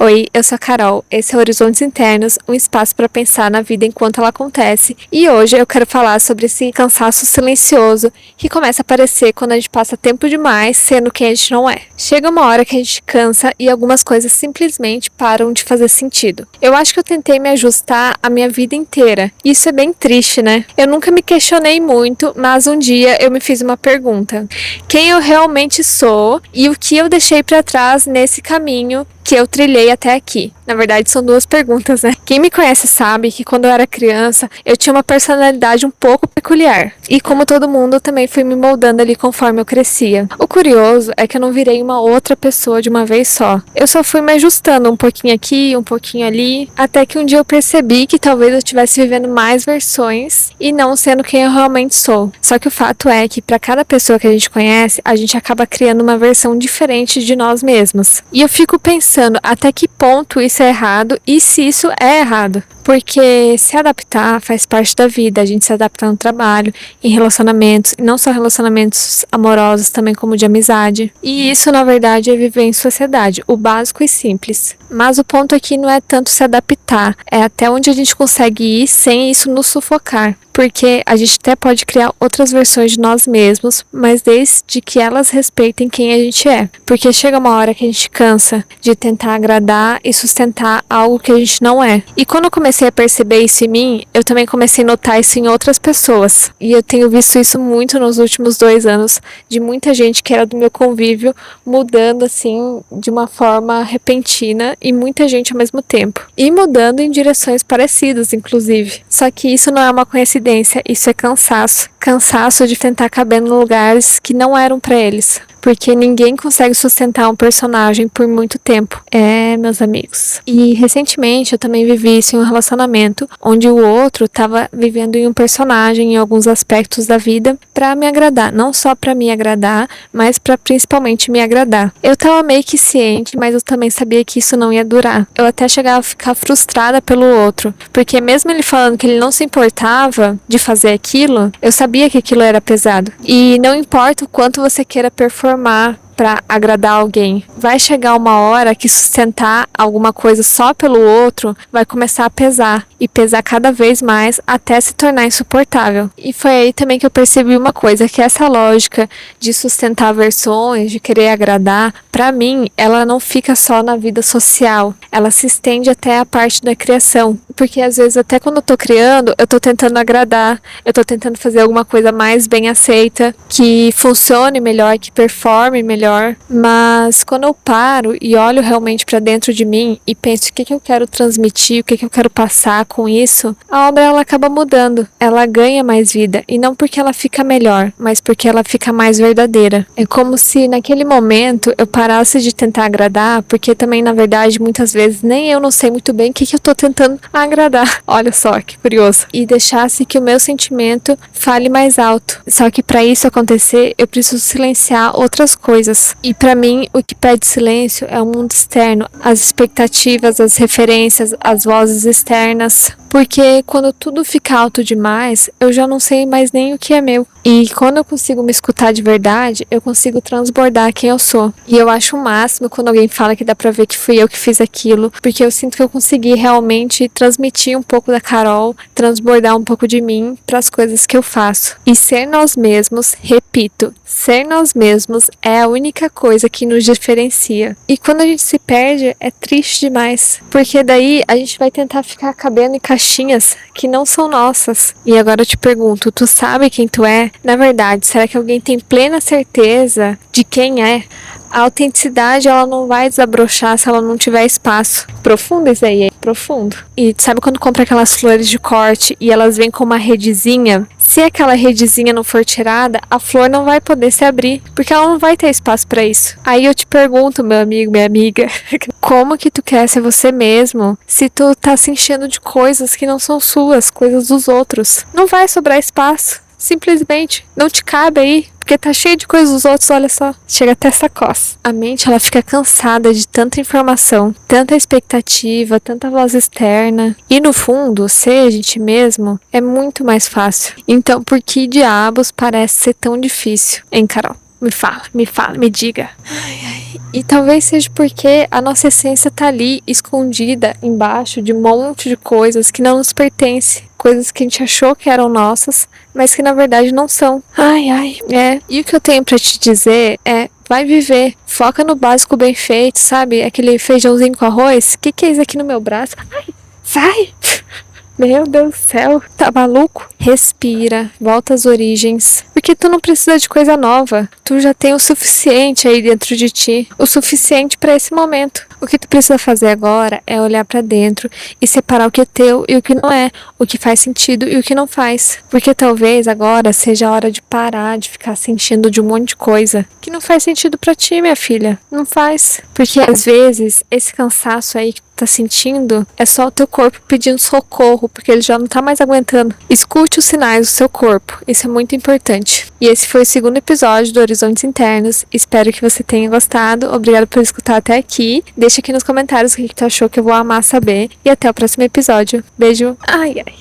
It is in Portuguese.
Oi, eu sou a Carol, esse é Horizontes Internos, um espaço para pensar na vida enquanto ela acontece. E hoje eu quero falar sobre esse cansaço silencioso que começa a aparecer quando a gente passa tempo demais sendo quem a gente não é. Chega uma hora que a gente cansa e algumas coisas simplesmente param de fazer sentido. Eu acho que eu tentei me ajustar a minha vida inteira. Isso é bem triste, né? Eu nunca me questionei muito, mas um dia eu me fiz uma pergunta: quem eu realmente sou e o que eu deixei para trás nesse caminho que eu trilhei até aqui? Na verdade, são duas perguntas, né? Quem me conhece sabe que quando eu era criança, eu tinha uma personalidade um pouco peculiar. E como todo mundo, eu também fui me moldando ali conforme eu crescia. O curioso é que eu não virei uma outra pessoa de uma vez só. Eu só fui me ajustando um pouquinho aqui, um pouquinho ali, até que um dia eu percebi que talvez eu estivesse vivendo mais versões e não sendo quem eu realmente sou. Só que o fato é que para cada pessoa que a gente conhece, a gente acaba criando uma versão diferente de nós mesmos. E eu fico pensando até que ponto isso é errado e se isso é errado. Porque se adaptar faz parte da vida, a gente se adapta no trabalho, em relacionamentos, e não só relacionamentos amorosos, também como de amizade. E isso, na verdade, é viver em sociedade, o básico e simples. Mas o ponto aqui não é tanto se adaptar, é até onde a gente consegue ir sem isso nos sufocar. Porque a gente até pode criar outras versões de nós mesmos, mas desde que elas respeitem quem a gente é. Porque chega uma hora que a gente cansa de tentar agradar e sustentar algo que a gente não é. E quando eu comecei a perceber isso em mim, eu também comecei a notar isso em outras pessoas. E eu tenho visto isso muito nos últimos 2 anos, de muita gente que era do meu convívio, mudando assim, de uma forma repentina, e muita gente ao mesmo tempo. E mudando em direções parecidas, inclusive. Só que isso não é uma coincidência. Isso é cansaço. Cansaço de tentar caber em lugares que não eram para eles. Porque ninguém consegue sustentar um personagem por muito tempo. Meus amigos. E recentemente eu também vivi isso em um relacionamento onde o outro estava vivendo em um personagem em alguns aspectos da vida para me agradar. Não só para me agradar, mas para principalmente me agradar. Eu estava meio que ciente, mas eu também sabia que isso não ia durar. Eu até chegava a ficar frustrada pelo outro. Porque mesmo ele falando que ele não se importava de fazer aquilo, eu sabia que aquilo era pesado. E não importa o quanto você queira performar para agradar alguém, vai chegar uma hora que sustentar alguma coisa só pelo outro vai começar a pesar e pesar cada vez mais até se tornar insuportável. E foi aí também que eu percebi uma coisa, que essa lógica de sustentar versões, de querer agradar, para mim, ela não fica só na vida social, ela se estende até a parte da criação, porque às vezes até quando eu tô criando, eu tô tentando agradar, eu tô tentando fazer alguma coisa mais bem aceita, que funcione melhor, que performe melhor, mas quando eu paro e olho realmente para dentro de mim e penso o que eu quero transmitir, o que eu quero passar com isso, a obra ela acaba mudando, ela ganha mais vida, e não porque ela fica melhor, mas porque ela fica mais verdadeira. É como se naquele momento eu parasse de tentar agradar, porque também na verdade muitas vezes nem eu não sei muito bem o que eu tô tentando agradar, olha só que curioso, e deixasse que o meu sentimento fale mais alto. Só que para isso acontecer eu preciso silenciar outras coisas. E para mim, o que pede silêncio é o mundo externo, as expectativas, as referências, as vozes externas. Porque quando tudo fica alto demais, eu já não sei mais nem o que é meu. E quando eu consigo me escutar de verdade, eu consigo transbordar quem eu sou. E eu acho o máximo quando alguém fala que dá pra ver que fui eu que fiz aquilo, porque eu sinto que eu consegui realmente transmitir um pouco da Carol, transbordar um pouco de mim pras coisas que eu faço. E ser nós mesmos, repito, ser nós mesmos é a única coisa que nos diferencia. E quando a gente se perde, é triste demais, porque daí a gente vai tentar ficar cabendo em caixinhas que não são nossas. E agora eu te pergunto, tu sabe quem tu é? Na verdade, será que alguém tem plena certeza de quem é? A autenticidade, ela não vai desabrochar se ela não tiver espaço. Profundo isso aí, é profundo. E sabe quando compra aquelas flores de corte e elas vêm com uma redezinha? Se aquela redezinha não for tirada, a flor não vai poder se abrir, porque ela não vai ter espaço para isso. Aí eu te pergunto, meu amigo, minha amiga, como que tu quer ser você mesmo se tu tá se enchendo de coisas que não são suas, coisas dos outros? Não vai sobrar espaço. Simplesmente não te cabe aí, porque tá cheio de coisas dos outros, olha só. Chega até essa coça. A mente, ela fica cansada de tanta informação, tanta expectativa, tanta voz externa. E no fundo, ser a gente mesmo é muito mais fácil. Então, por que diabos parece ser tão difícil, hein, Carol? Me fala, me diga. E talvez seja porque a nossa essência tá ali, escondida embaixo de um monte de coisas que não nos pertencem. Coisas que a gente achou que eram nossas, mas que na verdade não são. E o que eu tenho pra te dizer é, vai viver. Foca no básico bem feito, sabe? Aquele feijãozinho com arroz. Que é isso aqui no meu braço? Ai, sai! Meu Deus do céu, tá maluco? Respira, volta às origens, porque tu não precisa de coisa nova. Tu já tem o suficiente aí dentro de ti, o suficiente pra esse momento. O que tu precisa fazer agora é olhar pra dentro e separar o que é teu e o que não é, o que faz sentido e o que não faz. Porque talvez agora seja a hora de parar de ficar sentindo de um monte de coisa que não faz sentido pra ti, minha filha. Não faz. Porque às vezes esse cansaço aí que tá sentindo é só o teu corpo pedindo socorro, porque ele já não tá mais aguentando. Escute os sinais do seu corpo, isso é muito importante. E esse foi o segundo episódio do Horizontes Internos. Espero que você tenha gostado. Obrigada por escutar até aqui. Deixa aqui nos comentários o que tu achou, que eu vou amar saber. E até o próximo episódio. Beijo. Ai, ai.